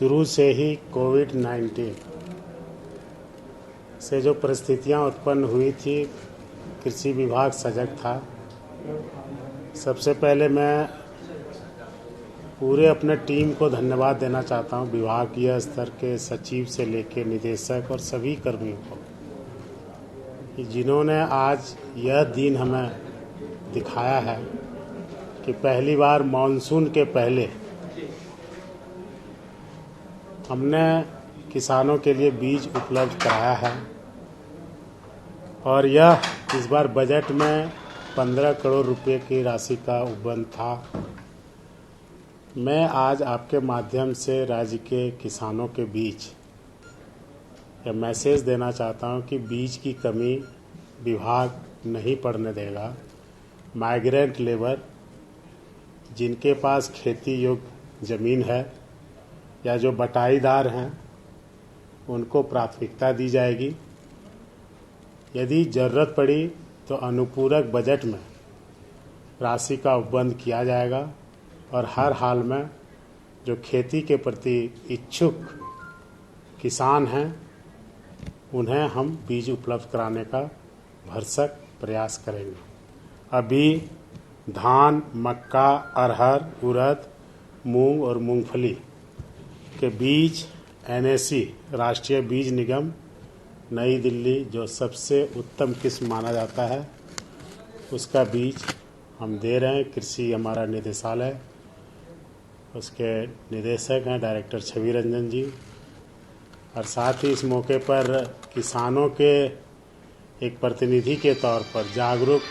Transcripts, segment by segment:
शुरू से ही कोविड-19 से जो परिस्थितियां उत्पन्न हुई थी, कृषि विभाग सजग था। सबसे पहले मैं पूरे अपने टीम को धन्यवाद देना चाहता हूं, विभागीय स्तर के सचिव से लेकर निदेशक और सभी कर्मियों को, कि जिन्होंने आज यह दिन हमें दिखाया है कि पहली बार मानसून के पहले हमने किसानों के लिए बीज उपलब्ध कराया है। और यह इस बार बजट में 15 करोड़ रुपए की राशि का उपबंध था। मैं आज आपके माध्यम से राज्य के किसानों के बीच यह मैसेज देना चाहता हूं कि बीज की कमी विभाग नहीं पड़ने देगा। माइग्रेंट लेबर जिनके पास खेती योग्य ज़मीन है या जो बटाईदार हैं, उनको प्राथमिकता दी जाएगी। यदि ज़रूरत पड़ी तो अनुपूरक बजट में राशि का उपबंध किया जाएगा और हर हाल में जो खेती के प्रति इच्छुक किसान हैं, उन्हें हम बीज उपलब्ध कराने का भरसक प्रयास करेंगे। अभी धान, मक्का, अरहर, उड़द, मूंग और मूंगफली के बीज NAC राष्ट्रीय बीज निगम नई दिल्ली, जो सबसे उत्तम किस्म माना जाता है, उसका बीज हम दे रहे हैं। कृषि हमारा निदेशालय, उसके निदेशक हैं डायरेक्टर छवि रंजन जी। और साथ ही इस मौके पर किसानों के एक प्रतिनिधि के तौर पर जागरूक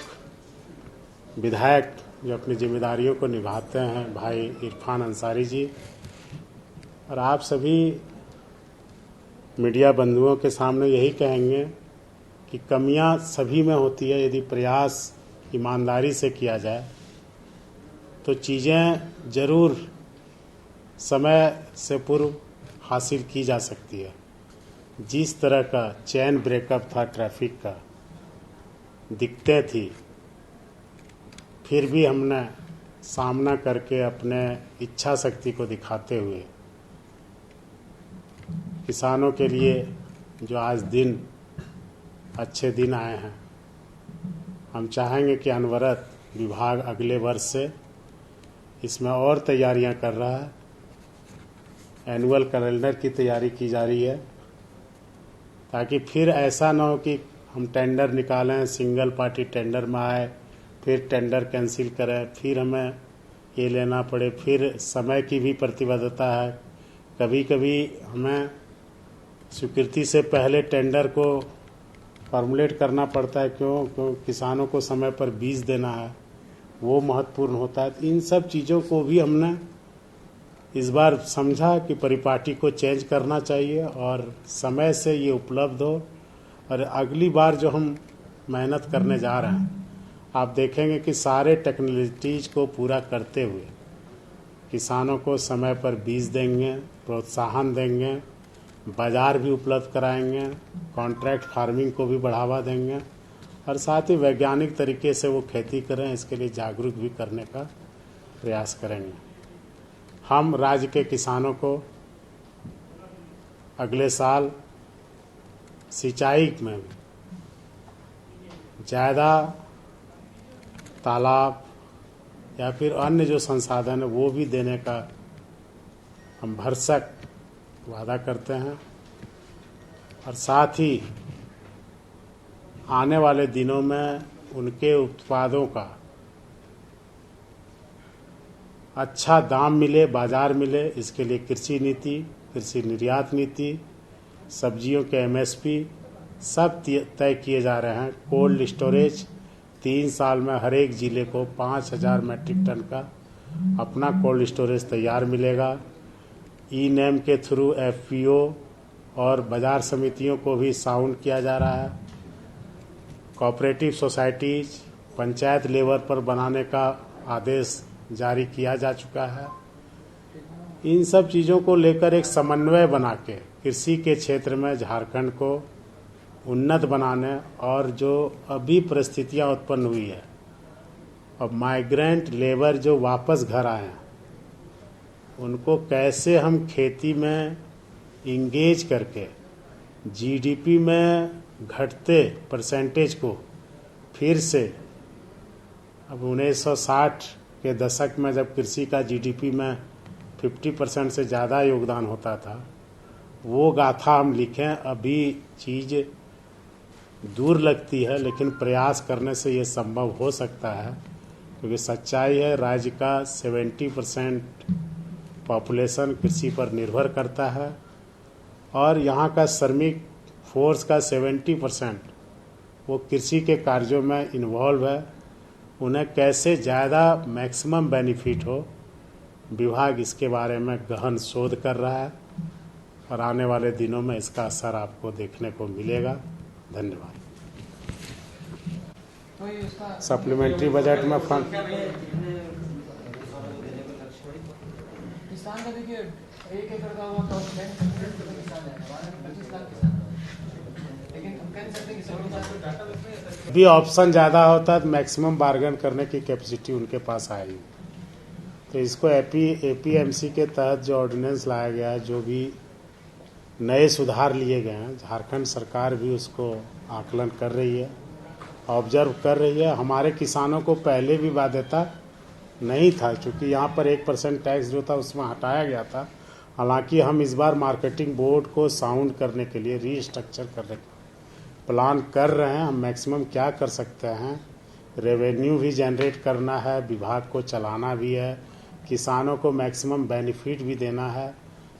विधायक जो अपनी जिम्मेदारियों को निभाते हैं, भाई इरफान अंसारी जी, और आप सभी मीडिया बंधुओं के सामने यही कहेंगे कि कमियां सभी में होती है। यदि प्रयास ईमानदारी से किया जाए तो चीज़ें ज़रूर समय से पूर्व हासिल की जा सकती है। जिस तरह का चेन ब्रेकअप था ट्रैफिक का, दिक्कतें थी, फिर भी हमने सामना करके अपने इच्छा शक्ति को दिखाते हुए किसानों के लिए जो आज दिन अच्छे दिन आए हैं, हम चाहेंगे कि अनवरत विभाग अगले वर्ष से इसमें और तैयारियां कर रहा है। एनुअल कैलेंडर की तैयारी की जा रही है, ताकि फिर ऐसा ना हो कि हम टेंडर निकालें, सिंगल पार्टी टेंडर में आए, फिर टेंडर कैंसिल करें, फिर हमें ये लेना पड़े। फिर समय की भी प्रतिबद्धता है। कभी कभी हमें स्वीकृति से पहले टेंडर को फॉर्मुलेट करना पड़ता है। क्यों किसानों को समय पर बीज देना है, वो महत्वपूर्ण होता है। इन सब चीज़ों को भी हमने इस बार समझा कि परिपाटी को चेंज करना चाहिए और समय से ये उपलब्ध हो। और अगली बार जो हम मेहनत करने जा रहे हैं, आप देखेंगे कि सारे टेक्नोलॉजीज को पूरा करते हुए किसानों को समय पर बीज देंगे, प्रोत्साहन देंगे, बाज़ार भी उपलब्ध कराएंगे, कॉन्ट्रैक्ट फार्मिंग को भी बढ़ावा देंगे और साथ ही वैज्ञानिक तरीके से वो खेती करें, इसके लिए जागरूक भी करने का प्रयास करेंगे। हम राज्य के किसानों को अगले साल सिंचाई में ज़्यादा तालाब या फिर अन्य जो संसाधन है वो भी देने का हम भरसक वादा करते हैं। और साथ ही आने वाले दिनों में उनके उत्पादों का अच्छा दाम मिले, बाजार मिले, इसके लिए कृषि नीति, कृषि निर्यात नीति, सब्जियों के MSP सब तय किए जा रहे हैं। कोल्ड स्टोरेज 3 साल में हर एक ज़िले को 5000 मैट्रिक टन का अपना कोल्ड स्टोरेज तैयार मिलेगा। ई-नेम के थ्रू FPO और बाज़ार समितियों को भी साउंड किया जा रहा है। कोऑपरेटिव सोसाइटीज पंचायत लेवल पर बनाने का आदेश जारी किया जा चुका है। इन सब चीज़ों को लेकर एक समन्वय बना के कृषि के क्षेत्र में झारखंड को उन्नत बनाने और जो अभी परिस्थितियां उत्पन्न हुई है, अब माइग्रेंट लेबर जो वापस घर आए हैं, उनको कैसे हम खेती में इंगेज करके जीडीपी में घटते परसेंटेज को फिर से, अब 1960 के दशक में जब कृषि का जीडीपी में 50% से ज़्यादा योगदान होता था, वो गाथा हम लिखें। अभी चीज़ दूर लगती है, लेकिन प्रयास करने से ये संभव हो सकता है, क्योंकि सच्चाई है राज्य का 70% पॉपुलेशन कृषि पर निर्भर करता है और यहाँ का श्रमिक फोर्स का 70% वो कृषि के कार्यों में इन्वॉल्व है। उन्हें कैसे ज़्यादा मैक्सिमम बेनिफिट हो, विभाग इसके बारे में गहन शोध कर रहा है और आने वाले दिनों में इसका असर आपको देखने को मिलेगा। धन्यवाद। सप्लीमेंट्री बजट में फंड किसान का देखिए 1 एकड़ का हुआ तो 25 लाख किसान, लेकिन हम कह नहीं सकते कि सभी भी ऑप्शन ज़्यादा होता है तो मैक्सिमम बार्गेन करने की कैपेसिटी उनके पास आएगी। तो इसको एपीएमसी के तहत जो ऑर्डिनेंस लाया गया है, जो भी नए सुधार लिए गए हैं, झारखंड सरकार भी उसको आकलन कर रही है, ऑब्जर्व कर रही है। हमारे किसानों को पहले भी बाध्यता नहीं था, क्योंकि यहाँ पर 1% टैक्स जो था उसमें हटाया गया था। हालांकि हम इस बार मार्केटिंग बोर्ड को साउंड करने के लिए रीस्ट्रक्चर करने का प्लान कर रहे हैं। हम मैक्सिमम क्या कर सकते हैं, रेवेन्यू भी जनरेट करना है, विभाग को चलाना भी है, किसानों को मैक्सिमम बेनिफिट भी देना है,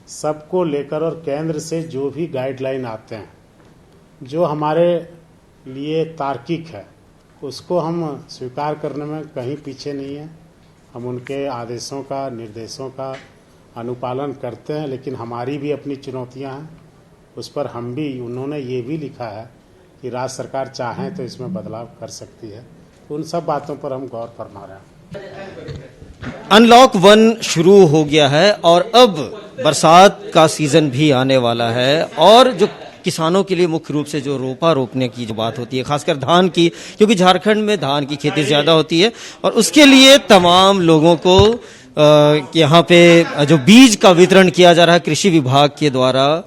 सबको लेकर। और केंद्र से जो भी गाइडलाइन आते हैं जो हमारे लिए तार्किक है, उसको हम स्वीकार करने में कहीं पीछे नहीं है। हम उनके आदेशों का, निर्देशों का अनुपालन करते हैं, लेकिन हमारी भी अपनी चुनौतियां हैं, उस पर हम भी, उन्होंने ये भी लिखा है कि राज्य सरकार चाहें तो इसमें बदलाव कर सकती है। तो उन सब बातों पर हम गौर फरमा रहे हैं। अनलॉक 1 शुरू हो गया है और अब बरसात का सीजन भी आने वाला है, और जो किसानों के लिए मुख्य रूप से जो रोपने की जो बात होती है, खासकर धान की, क्योंकि झारखंड में धान की खेती ज्यादा होती है और उसके लिए तमाम लोगों को यहाँ पे जो बीज का वितरण किया जा रहा है कृषि विभाग के द्वारा,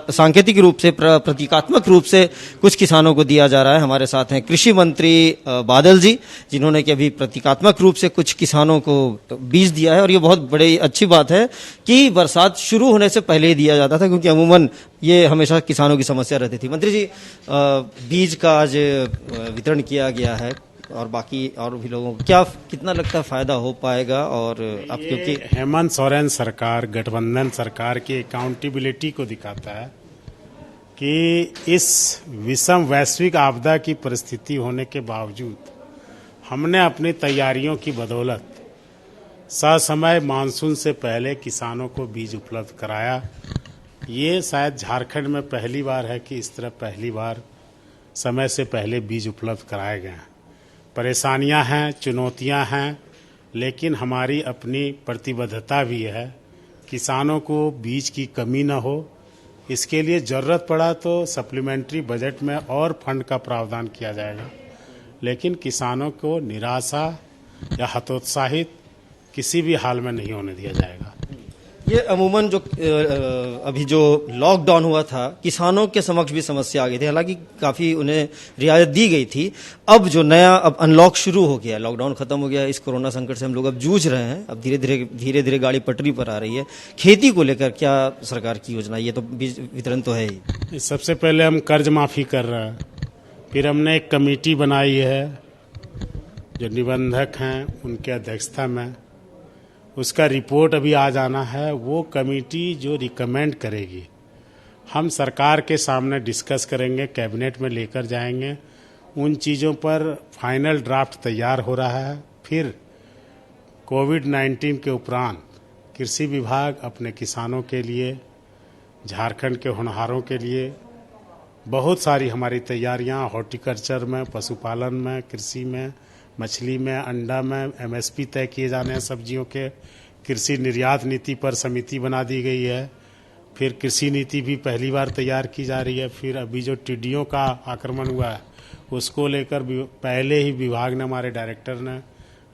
सांकेतिक रूप से, प्रतीकात्मक रूप से कुछ किसानों को दिया जा रहा है। हमारे साथ हैं कृषि मंत्री बादल जी, जिन्होंने कि अभी प्रतीकात्मक रूप से कुछ किसानों को बीज दिया है, और ये बहुत बड़ी अच्छी बात है कि बरसात शुरू होने से पहले ही दिया जाता था, क्योंकि अमूमन ये हमेशा किसानों की समस्या रहती थी। मंत्री जी, बीज का आज वितरण किया गया है और बाकी और भी लोगों को क्या, कितना लगता है फायदा हो पाएगा? और अब क्योंकि हेमंत सोरेन सरकार, गठबंधन सरकार की अकाउंटेबिलिटी को दिखाता है कि इस विषम वैश्विक आपदा की परिस्थिति होने के बावजूद हमने अपनी तैयारियों की बदौलत ससमय मानसून से पहले किसानों को बीज उपलब्ध कराया। ये शायद झारखंड में पहली बार है कि इस तरह पहली बार समय से पहले बीज उपलब्ध कराए गए हैं। परेशानियां हैं, चुनौतियां हैं, लेकिन हमारी अपनी प्रतिबद्धता भी है, किसानों को बीज की कमी न हो। इसके लिए ज़रूरत पड़ा तो सप्लीमेंट्री बजट में और फंड का प्रावधान किया जाएगा, लेकिन किसानों को निराशा या हतोत्साहित किसी भी हाल में नहीं होने दिया जाएगा। ये अमूमन जो अभी जो लॉकडाउन हुआ था, किसानों के समक्ष भी समस्या आ गई थी, हालांकि काफ़ी उन्हें रियायत दी गई थी। अब जो नया अब अनलॉक शुरू हो गया, लॉकडाउन खत्म हो गया, इस कोरोना संकट से हम लोग अब जूझ रहे हैं, अब धीरे धीरे गाड़ी पटरी पर आ रही है। खेती को लेकर क्या सरकार की योजना? ये तो बीज वितरण तो है ही। सबसे पहले हम कर्ज माफ़ी कर रहे हैं, फिर हमने एक कमेटी बनाई है जो निबंधक हैं उनके अध्यक्षता में, उसका रिपोर्ट अभी आ जाना है। वो कमेटी जो रिकमेंड करेगी हम सरकार के सामने डिस्कस करेंगे, कैबिनेट में लेकर जाएंगे। उन चीज़ों पर फाइनल ड्राफ्ट तैयार हो रहा है। फिर कोविड-19 के उपरांत कृषि विभाग अपने किसानों के लिए, झारखंड के होनहारों के लिए बहुत सारी हमारी तैयारियां, हॉर्टिकल्चर में, पशुपालन में, कृषि में, मछली में, अंडा में एमएसपी तय किए जाने हैं सब्जियों के। कृषि निर्यात नीति पर समिति बना दी गई है। फिर कृषि नीति भी पहली बार तैयार की जा रही है। फिर अभी जो टिड्डियों का आक्रमण हुआ है उसको लेकर पहले ही विभाग ने, हमारे डायरेक्टर ने,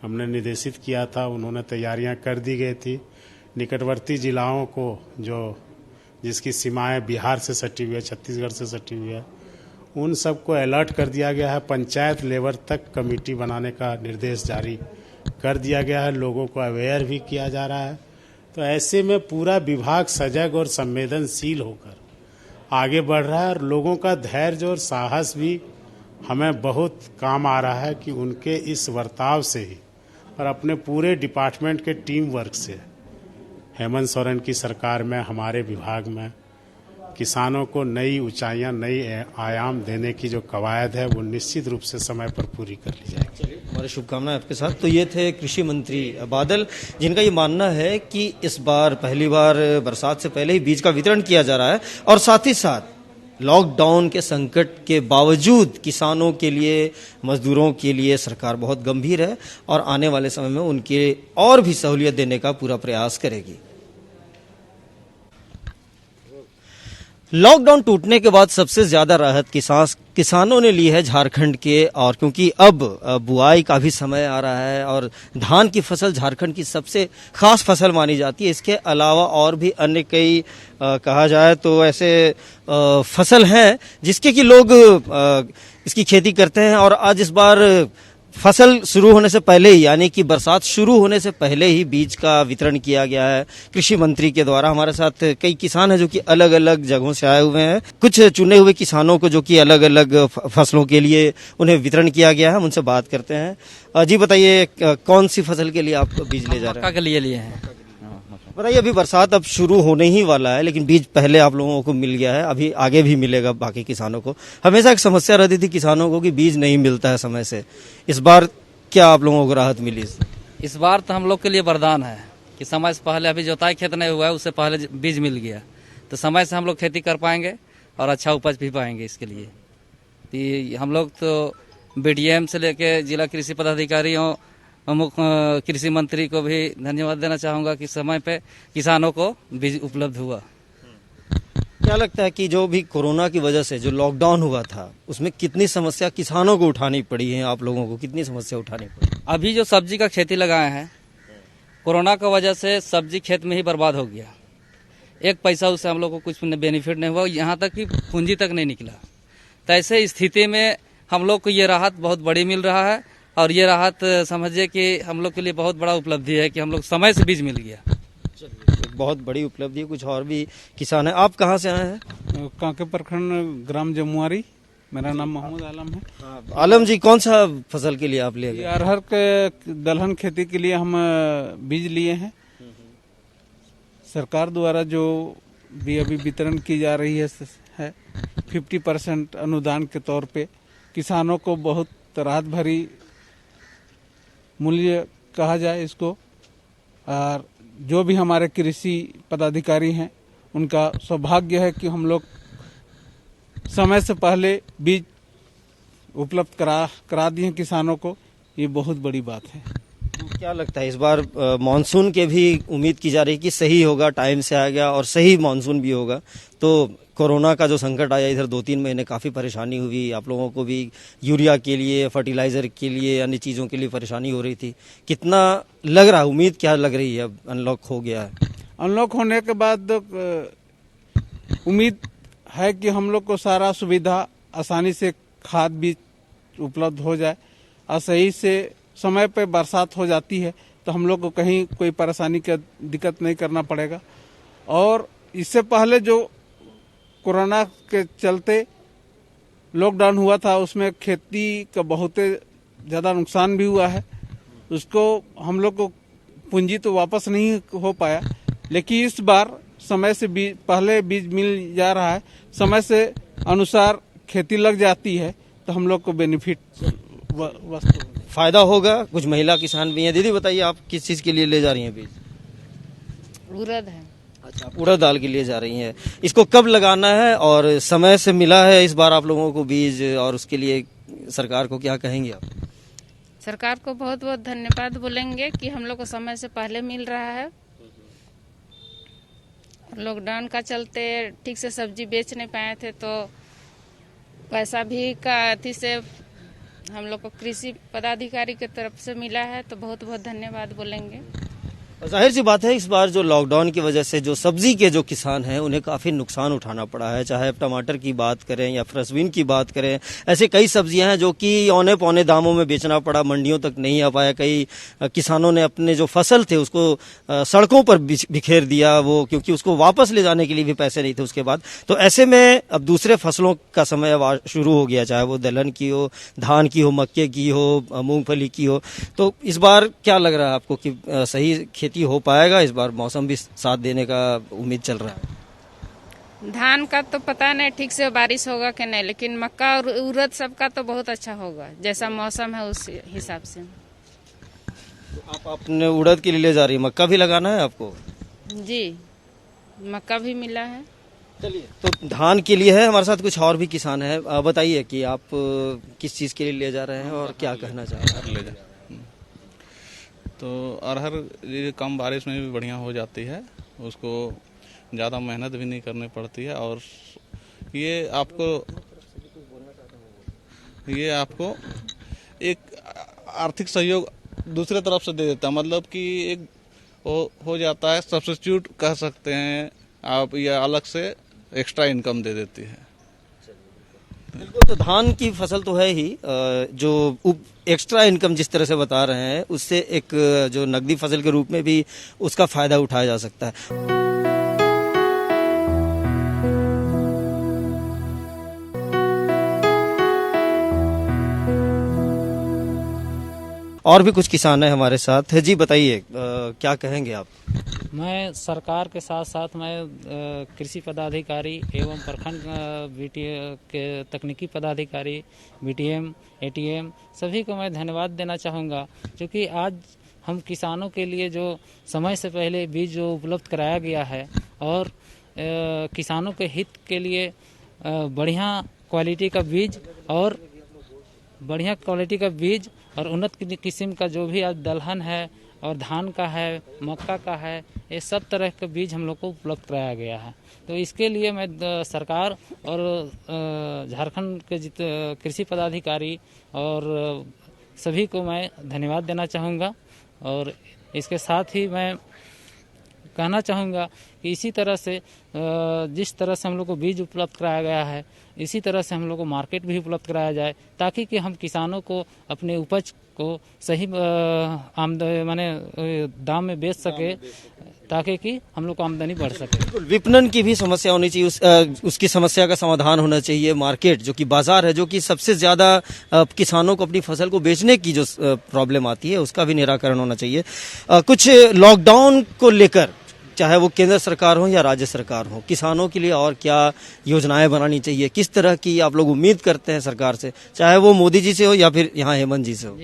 हमने निर्देशित किया था, उन्होंने तैयारियां कर दी गई थी। निकटवर्ती जिलाओं को जिसकी सीमाएं बिहार से सटी हुई है, छत्तीसगढ़ से सटी हुई है, उन सबको अलर्ट कर दिया गया है। पंचायत लेवल तक कमेटी बनाने का निर्देश जारी कर दिया गया है, लोगों को अवेयर भी किया जा रहा है। तो ऐसे में पूरा विभाग सजग और संवेदनशील होकर आगे बढ़ रहा है और लोगों का धैर्य और साहस भी हमें बहुत काम आ रहा है कि उनके इस बर्ताव से ही और अपने पूरे डिपार्टमेंट के टीम वर्क से हेमंत सोरेन की सरकार में, हमारे विभाग में किसानों को नई ऊंचाइयां, नई आयाम देने की जो कवायद है वो निश्चित रूप से समय पर पूरी कर ली जाएगी। हमारी शुभकामनाएं आपके साथ। तो ये थे कृषि मंत्री बादल, जिनका ये मानना है कि इस बार पहली बार बरसात से पहले ही बीज का वितरण किया जा रहा है और साथ ही साथ लॉकडाउन के संकट के बावजूद किसानों के लिए, मजदूरों के लिए सरकार बहुत गंभीर है और आने वाले समय में उनके और भी सहूलियत देने का पूरा प्रयास करेगी। लॉकडाउन टूटने के बाद सबसे ज्यादा राहत किसानों ने ली है झारखंड के, और क्योंकि अब बुआई का भी समय आ रहा है और धान की फसल झारखंड की सबसे खास फसल मानी जाती है। इसके अलावा और भी अन्य कई कहा जाए तो ऐसे फसल हैं जिसके कि लोग इसकी खेती करते हैं। और आज इस बार फसल शुरू होने से पहले ही, यानी कि बरसात शुरू होने से पहले ही बीज का वितरण किया गया है कृषि मंत्री के द्वारा। हमारे साथ कई किसान हैं जो कि अलग अलग जगहों से आए हुए हैं। कुछ चुने हुए किसानों को जो कि अलग अलग फसलों के लिए उन्हें वितरण किया गया है, हम उनसे बात करते हैं। जी बताइए, कौन सी फसल के लिए आप बीज ले जा रहे हैं? मक्का के लिए हैं। बताइए, अभी बरसात अब शुरू होने ही वाला है, लेकिन बीज पहले आप लोगों को मिल गया है, अभी आगे भी मिलेगा बाकी किसानों को। हमेशा एक समस्या रहती थी किसानों को कि बीज नहीं मिलता है समय से। इस बार क्या आप लोगों को राहत मिली? इस बार तो हम लोग के लिए वरदान है कि समय से पहले, अभी जोताई खेत नहीं हुआ है उससे पहले बीज मिल गया, तो समय से हम लोग खेती कर पाएंगे और अच्छा उपज भी पाएंगे। इसके लिए हम लोग तो BDM से लेके जिला कृषि पदाधिकारियों, मुख्य कृषि मंत्री को भी धन्यवाद देना चाहूँगा कि समय पे किसानों को बीज उपलब्ध हुआ। क्या लगता है कि जो भी कोरोना की वजह से जो लॉकडाउन हुआ था उसमें कितनी समस्या किसानों को उठानी पड़ी है? आप लोगों को कितनी समस्या उठानी पड़ी? अभी जो सब्जी का खेती लगाए हैं, कोरोना की वजह से सब्जी खेत में ही बर्बाद हो गया। एक पैसा उससे हम लोग को कुछ बेनिफिट नहीं हुआ, यहाँ तक कि पूंजी तक नहीं निकला। तो ऐसे स्थिति में हम लोग को ये राहत बहुत बड़ी मिल रहा है और ये राहत समझिए कि हम लोग के लिए बहुत बड़ा उपलब्धि है कि हम लोग समय से बीज मिल गया। बहुत बड़ी उपलब्धि है। कुछ और भी किसान हैं। आप कहाँ से आए हैं? कांके प्रखंड, ग्राम जमुआरी। मेरा नाम मोहम्मद आलम है। आलम जी, कौन सा फसल के लिए आप ले गए? अरहर के दलहन खेती के लिए हम बीज लिए हैं। सरकार द्वारा जो भी अभी वितरण की जा रही है 50% अनुदान के तौर पे किसानों को बहुत राहत भरी मूल्य कहा जाए इसको। और जो भी हमारे कृषि पदाधिकारी हैं उनका सौभाग्य है कि हम लोग समय से पहले बीज उपलब्ध करा दिए किसानों को। ये बहुत बड़ी बात है। क्या लगता है इस बार मानसून के भी उम्मीद की जा रही है कि सही होगा, टाइम से आ गया और सही मानसून भी होगा? तो कोरोना का जो संकट आया, इधर 2-3 महीने काफ़ी परेशानी हुई, आप लोगों को भी यूरिया के लिए, फर्टिलाइजर के लिए, अन्य चीज़ों के लिए परेशानी हो रही थी। कितना लग रहा है, उम्मीद क्या लग रही है अब अनलॉक हो गया है? अनलॉक होने के बाद उम्मीद है कि हम लोग को सारा सुविधा आसानी से खाद बीज उपलब्ध हो जाए और सही से समय पे बरसात हो जाती है तो हम लोग को कहीं कोई परेशानी का दिक्कत नहीं करना पड़ेगा। और इससे पहले जो कोरोना के चलते लॉकडाउन हुआ था उसमें खेती का बहुत ज़्यादा नुकसान भी हुआ है। उसको हम लोग को पूंजी तो वापस नहीं हो पाया, लेकिन इस बार समय से पहले बीज मिल जा रहा है, समय से अनुसार खेती लग जाती है तो हम लोग को बेनिफिट वस्तु फायदा होगा। कुछ महिला किसान भी हैं। दीदी बताइए, आप किस चीज़ के लिए ले जा रही हैं बीज? उड़द है। अच्छा, उड़द दाल के लिए जा रही हैं। इसको कब लगाना है और समय से मिला है इस बार आप लोगों को बीज, और उसके लिए सरकार को क्या कहेंगे आप? सरकार को बहुत बहुत धन्यवाद बोलेंगे कि हम लोग को समय से पहले मिल रहा है। लॉकडाउन का चलते ठीक से सब्जी बेच नहीं पाए थे तो पैसा भी का अथी से हम लोग को कृषि पदाधिकारी की तरफ से मिला है, तो बहुत बहुत धन्यवाद बोलेंगे। जाहिर सी बात है इस बार जो लॉकडाउन की वजह से जो सब्जी के जो किसान हैं उन्हें काफ़ी नुकसान उठाना पड़ा है, चाहे टमाटर की बात करें या फ्रेंचबीन की बात करें। ऐसे कई सब्जियां हैं जो कि औने पौने दामों में बेचना पड़ा, मंडियों तक नहीं आ पाया। कई किसानों ने अपने जो फसल थे उसको सड़कों पर बिखेर दिया, वो क्योंकि उसको वापस ले जाने के लिए भी पैसे नहीं थे उसके बाद। तो ऐसे में अब दूसरे फसलों का समय अब शुरू हो गया, चाहे वो दलहन की हो, धान की हो, मक्के की हो, मूंगफली की हो। तो इस बार क्या लग रहा है आपको कि सही खेती हो पाएगा? इस बार मौसम भी साथ देने का उम्मीद चल रहा है। धान का तो पता नहीं ठीक से बारिश होगा कि नहीं, लेकिन मक्का और उड़द सबका तो बहुत अच्छा होगा, जैसा मौसम है उस हिसाब से। तो आप अपने उड़द के लिए ले जा रही है, मक्का भी लगाना है आपको? जी, मक्का भी मिला है। चलिए, तो धान के लिए है। हमारे साथ कुछ और भी किसान है, बताइए कि आप किस चीज़ के लिए ले जा रहे हैं और क्या कहना चाह रहे हैं? तो अरहर ये कम बारिश में भी बढ़िया हो जाती है, उसको ज़्यादा मेहनत भी नहीं करनी पड़ती है, और ये आपको एक आर्थिक सहयोग दूसरे तरफ से दे देता है, मतलब कि एक हो जाता है, सब्स्टिट्यूट कह सकते हैं आप, या अलग से एक्स्ट्रा इनकम दे देती है। बिल्कुल, तो धान की फसल तो है ही, जो एक्स्ट्रा इनकम जिस तरह से बता रहे हैं उससे एक जो नकदी फसल के रूप में भी उसका फायदा उठाया जा सकता है। और भी कुछ किसान है हमारे साथ है जी, बताइए क्या कहेंगे आप? मैं सरकार के साथ साथ मैं कृषि पदाधिकारी एवं प्रखंड के तकनीकी पदाधिकारी, बीटीएम, एटीएम सभी को मैं धन्यवाद देना चाहूँगा, क्योंकि आज हम किसानों के लिए जो समय से पहले बीज जो उपलब्ध कराया गया है और किसानों के हित के लिए बढ़िया क्वालिटी का बीज और उन्नत किस्म का जो भी आज दलहन है और धान का है, मक्का का है, ये सब तरह के बीज हम लोग को उपलब्ध कराया गया है। तो इसके लिए मैं सरकार और झारखंड के कृषि पदाधिकारी और सभी को मैं धन्यवाद देना चाहूँगा। और इसके साथ ही मैं कहना चाहूँगा कि इसी तरह से जिस तरह से हम लोग को बीज उपलब्ध कराया गया है, इसी तरह से हम लोग को मार्केट भी उपलब्ध कराया जाए, ताकि कि हम किसानों को अपने उपज को सही दाम में बेच सके, ताकि कि हम लोग को आमदनी बढ़ सके। विपणन की भी समस्या होनी चाहिए, उसकी समस्या का समाधान होना चाहिए। मार्केट जो कि बाजार है, जो कि सबसे ज्यादा किसानों को अपनी फसल को बेचने की जो प्रॉब्लम आती है, उसका भी निराकरण होना चाहिए। कुछ लॉकडाउन को लेकर, चाहे वो केंद्र सरकार हो या राज्य सरकार हो, किसानों के लिए और क्या योजनाएं बनानी चाहिए? किस तरह की आप लोग उम्मीद करते हैं सरकार से, चाहे वो मोदी जी से हो या फिर यहाँ हेमंत जी से हो?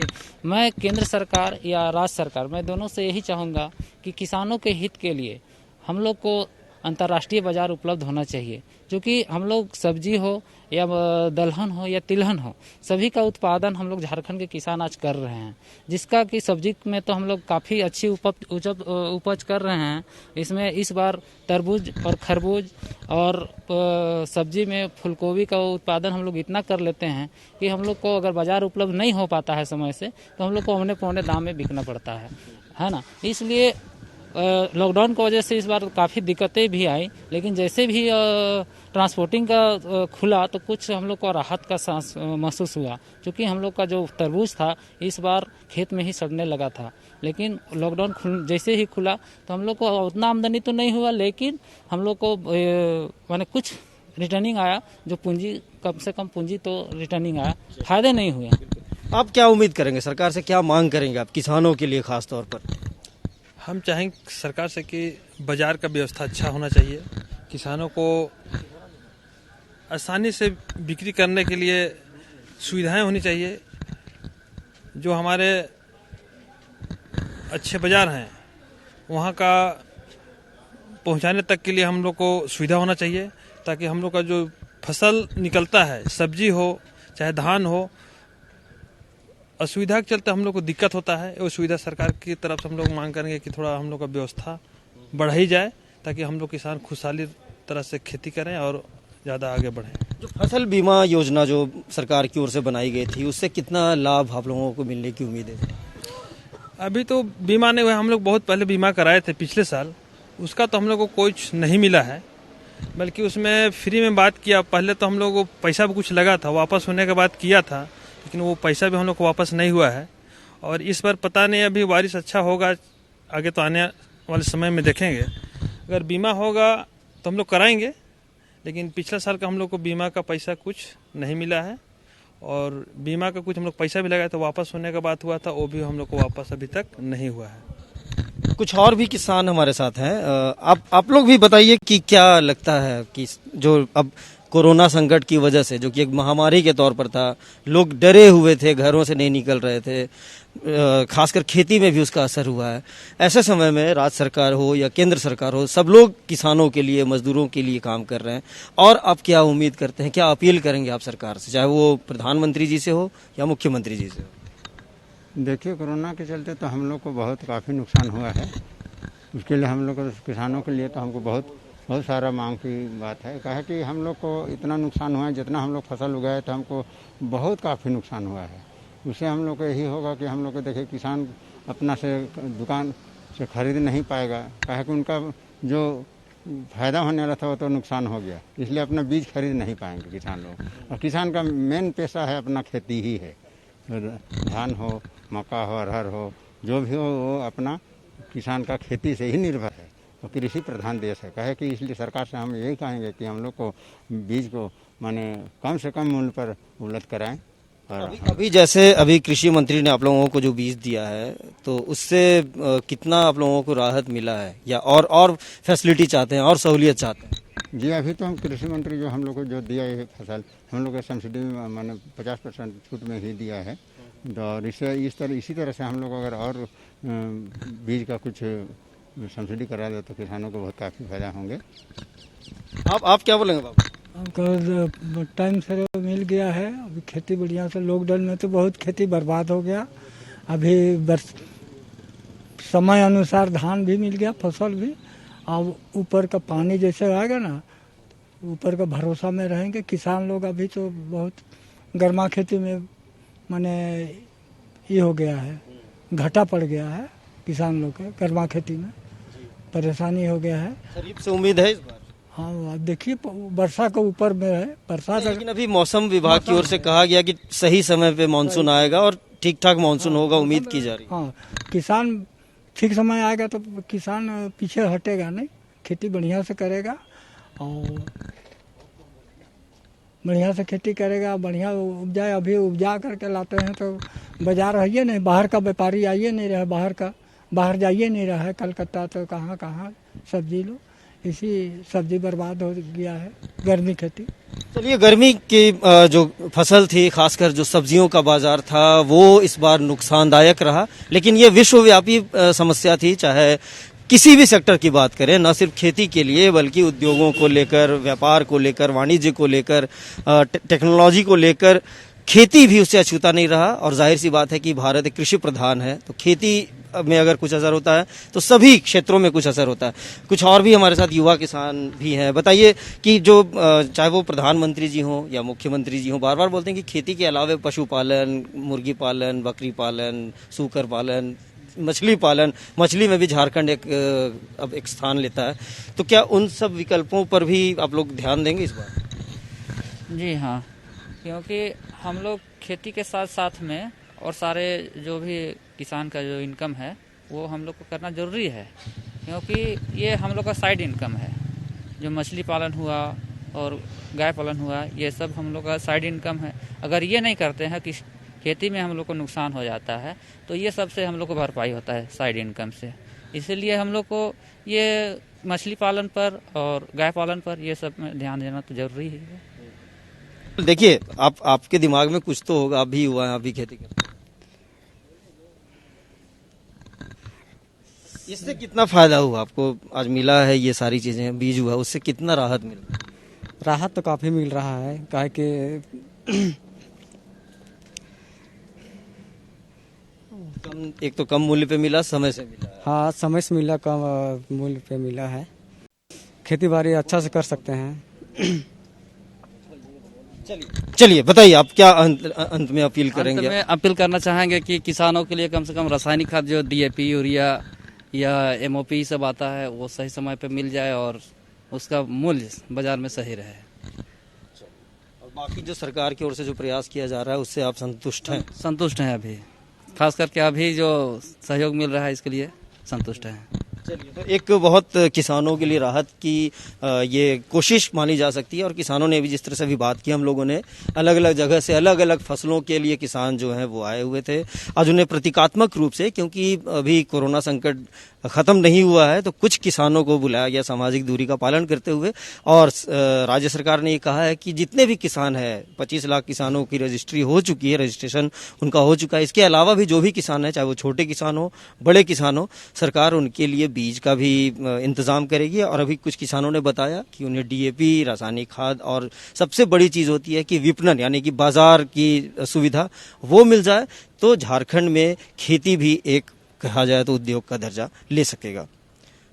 मैं केंद्र सरकार या राज्य सरकार, मैं दोनों से यही चाहूँगा कि किसानों के हित के लिए हम लोग को अंतर्राष्ट्रीय बाजार उपलब्ध होना चाहिए, क्योंकि हम लोग सब्जी हो या दलहन हो या तिलहन हो, सभी का उत्पादन हम लोग झारखंड के किसान आज कर रहे हैं, जिसका कि सब्जी में तो हम लोग काफ़ी अच्छी उपज कर रहे हैं। इसमें इस बार तरबूज और खरबूज और सब्जी में फूलगोभी का उत्पादन हम लोग इतना कर लेते हैं कि हम लोग को अगर बाजार उपलब्ध नहीं हो पाता है समय से, तो हम लोग को औने पौने दाम में बिकना पड़ता है ना। इसलिए लॉकडाउन की वजह से इस बार काफ़ी दिक्कतें भी आई, लेकिन जैसे भी ट्रांसपोर्टिंग का खुला तो कुछ हम लोग को राहत का सांस महसूस हुआ, क्योंकि हम लोग का जो तरबूज था इस बार खेत में ही सड़ने लगा था। लेकिन लॉकडाउन जैसे ही खुला तो हम लोग को उतना आमदनी तो नहीं हुआ, लेकिन हम लोग को माने कुछ रिटर्निंग आया, जो पूंजी कम से कम पूंजी तो रिटर्निंग आया, फायदे नहीं हुए। आप क्या उम्मीद करेंगे सरकार से, क्या मांग करेंगे आप किसानों के लिए खास तौर पर? हम चाहेंगे सरकार से कि बाजार का व्यवस्था अच्छा होना चाहिए, किसानों को आसानी से बिक्री करने के लिए सुविधाएं होनी चाहिए। जो हमारे अच्छे बाजार हैं वहाँ का पहुँचाने तक के लिए हम लोग को सुविधा होना चाहिए, ताकि हम लोग का जो फसल निकलता है, सब्जी हो चाहे धान हो, असुविधा के चलते हम लोग को दिक्कत होता है। वो सुविधा सरकार की तरफ से हम लोग मांग करेंगे कि थोड़ा हम लोग का व्यवस्था बढ़ाई जाए, ताकि हम लोग किसान खुशहाली तरह से खेती करें और ज़्यादा आगे बढ़ें। जो फसल बीमा योजना जो सरकार की ओर से बनाई गई थी, उससे कितना लाभ आप लोगों को मिलने की उम्मीद है? अभी तो बीमा नहीं हुआ, हम लोग बहुत पहले बीमा कराए थे पिछले साल, उसका तो हम लोग को कुछ नहीं मिला है, बल्कि उसमें फ्री में बात किया। पहले तो हम लोग को पैसा भी कुछ लगा था, वापस होने के बाद किया था, लेकिन वो पैसा भी हम लोग को वापस नहीं हुआ है। और इस बार पता नहीं, अभी बारिश अच्छा होगा, आगे तो आने वाले समय में देखेंगे। अगर बीमा होगा तो हम लोग कराएंगे, लेकिन पिछले साल का हम लोग को बीमा का पैसा कुछ नहीं मिला है, और बीमा का कुछ हम लोग पैसा भी लगाया तो वापस होने का बात हुआ था, वो भी हम लोग को वापस अभी तक नहीं हुआ है। कुछ और भी किसान हमारे साथ हैं। आप लोग भी बताइए कि क्या लगता है कि जो अब कोरोना संकट की वजह से, जो कि एक महामारी के तौर पर था, लोग डरे हुए थे, घरों से नहीं निकल रहे थे, खासकर खेती में भी उसका असर हुआ है। ऐसे समय में राज्य सरकार हो या केंद्र सरकार हो, सब लोग किसानों के लिए, मजदूरों के लिए काम कर रहे हैं। और आप क्या उम्मीद करते हैं, क्या अपील करेंगे आप सरकार से, चाहे वो प्रधानमंत्री जी से हो या मुख्यमंत्री जी से हो? देखिए, कोरोना के चलते तो हम लोग को बहुत काफ़ी नुकसान हुआ है। उसके लिए हम लोग को, किसानों के लिए तो हमको बहुत सारा मांग की बात है। कहा कि हम लोग को इतना नुकसान हुआ है, जितना हम लोग फसल उगाए तो हमको बहुत काफ़ी नुकसान हुआ है। उससे हम लोग को यही होगा कि हम लोग को देखिए, किसान अपना से दुकान से खरीद नहीं पाएगा, कहा कि उनका जो फायदा होने वाला था वो तो नुकसान हो गया, इसलिए अपना बीज खरीद नहीं पाएंगे किसान लोग। और किसान का मेन पेशा है अपना खेती ही है, धान हो, मक्का हो, अरहर हो, जो भी हो वो अपना किसान का खेती से ही निर्भर है। तो कृषि प्रधान देश है, कहे कि इसलिए सरकार से हम यही कहेंगे कि हम लोग को बीज को माने कम से कम मूल्य पर उपलब्ध कराएं। और अभी जैसे अभी कृषि मंत्री ने आप लोगों को जो बीज दिया है, तो उससे कितना आप लोगों को राहत मिला है, या और फैसिलिटी चाहते हैं और सहूलियत चाहते हैं? जी, अभी तो हम कृषि मंत्री जो हम लोग को जो दिया है फसल, हम लोग को सब्सिडी माने 50% छूट में ही दिया है। और इसी तरह से हम लोग अगर और बीज का कुछ सब्सिडी करा दे तो किसानों को बहुत काफ़ी फायदा होंगे। आप क्या बोलेंगे बाबू? हमको टाइम से मिल गया है, अभी खेती बढ़िया से। लॉकडाउन में तो बहुत खेती बर्बाद हो गया, अभी समय अनुसार धान भी मिल गया, फसल भी। अब ऊपर का पानी जैसे आएगा ना, ऊपर का भरोसा में रहेंगे किसान लोग। अभी तो बहुत गर्मा खेती में माने ये हो गया है, घाटा पड़ गया है किसान लोग के, गर्मा खेती में परेशानी हो गया है। खरीफ से उम्मीद है इस बार? हाँ, देखिए वर्षा के ऊपर में है, बरसात। लेकिन अभी मौसम विभाग की ओर से कहा गया कि सही समय पे मानसून आएगा और ठीक ठाक मानसून होगा, उम्मीद की जा रही है। हाँ, किसान ठीक समय आएगा तो किसान पीछे हटेगा नहीं, खेती बढ़िया से करेगा और बढ़िया से खेती करेगा, बढ़िया उपजाए। अभी उपजा करके लाते हैं तो बाजार है नहीं, बाहर का व्यापारी आइए नहीं रहा, बाहर जाइए नहीं रहा है, कलकत्ता तो कहाँ सब्जी लो, इसी सब्जी बर्बाद हो गया है, गर्मी खेती। चलिए, गर्मी की जो फसल थी, खासकर जो सब्जियों का बाजार था, वो इस बार नुकसानदायक रहा। लेकिन ये विश्वव्यापी समस्या थी, चाहे किसी भी सेक्टर की बात करें, न सिर्फ खेती के लिए बल्कि उद्योगों को लेकर, व्यापार को लेकर, वाणिज्य को लेकर, टेक्नोलॉजी को लेकर, खेती भी उससे अछूता नहीं रहा। और जाहिर सी बात है कि भारत एक कृषि प्रधान है, तो खेती में अगर कुछ असर होता है तो सभी क्षेत्रों में कुछ असर होता है। कुछ और भी हमारे साथ युवा किसान भी हैं। बताइए कि जो चाहे वो प्रधानमंत्री जी हों या मुख्यमंत्री जी हों, बार बार बोलते हैं कि खेती के अलावा पशुपालन, मुर्गी पालन, बकरी पालन, सूकर पालन, मछली पालन, मछली में भी झारखंड अब एक स्थान लेता है, तो क्या उन सब विकल्पों पर भी आप लोग ध्यान देंगे इस बार? जी हाँ, क्योंकि हम लोग खेती के साथ साथ में और सारे जो भी किसान का जो इनकम है वो हम लोग को करना ज़रूरी है, क्योंकि ये हम लोग का साइड इनकम है। जो मछली पालन हुआ और गाय पालन हुआ, ये सब हम लोग का साइड इनकम है। अगर ये नहीं करते हैं कि खेती में हम लोग को नुकसान हो जाता है, तो ये सब से हम लोग को भरपाई होता है साइड इनकम से। इसीलिए हम लोग को ये मछली पालन पर और गाय पालन पर ये सब में ध्यान देना तो जरूरी है। देखिए, आपके दिमाग में कुछ तो होगा, आप भी हुआ है, आप भी खेती करते हैं। इससे कितना फायदा हुआ आपको? आज मिला है ये सारी चीजें, बीज हुआ, उससे कितना राहत मिल रहा है? राहत तो काफ़ी मिल रहा है, काहे कि एक तो कम मूल्य पे मिला, समय से मिला है। हाँ, समय से मिला, कम मूल्य पे मिला है। खेती बाड़ी अच्छा से कर सकते हैं। चलिए बताइए आप क्या अंत में अपील करेंगे? अंत में अपील करना चाहेंगे कि किसानों के लिए कम से कम रासायनिक खाद जो डीएपी, यूरिया या एमओपी सब आता है वो सही समय पे मिल जाए और उसका मूल्य बाजार में सही रहे। और बाकी जो सरकार की ओर से जो प्रयास किया जा रहा है उससे आप संतुष्ट हैं? संतुष्ट हैं अभी, खास करके अभी जो सहयोग मिल रहा है इसके लिए संतुष्ट हैं। चलिए, तो एक बहुत किसानों के लिए राहत की ये कोशिश मानी जा सकती है। और किसानों ने भी जिस तरह से भी बात की, हम लोगों ने अलग अलग जगह से अलग अलग फसलों के लिए किसान जो हैं वो आए हुए थे। आज उन्हें प्रतीकात्मक रूप से, क्योंकि अभी कोरोना संकट खत्म नहीं हुआ है, तो कुछ किसानों को बुलाया गया सामाजिक दूरी का पालन करते हुए। और राज्य सरकार ने ये कहा है कि जितने भी किसान हैं, 25 लाख किसानों की रजिस्ट्री हो चुकी है, रजिस्ट्रेशन उनका हो चुका है। इसके अलावा भी जो भी किसान है, चाहे वो छोटे किसान हो, बड़े किसान हो, सरकार उनके लिए बीज का भी इंतजाम करेगी। और अभी कुछ किसानों ने बताया कि उन्हें डीएपी, रासायनिक खाद और सबसे बड़ी चीज होती है कि विपणन, यानी कि बाजार की सुविधा वो मिल जाए तो झारखंड में खेती भी एक कहा जाए तो उद्योग का दर्जा ले सकेगा।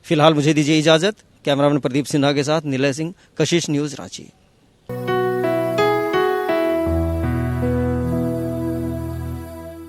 फिलहाल मुझे दीजिए इजाजत। कैमरामैन प्रदीप सिन्हा के साथ निलय सिंह, कशिश न्यूज, रांची।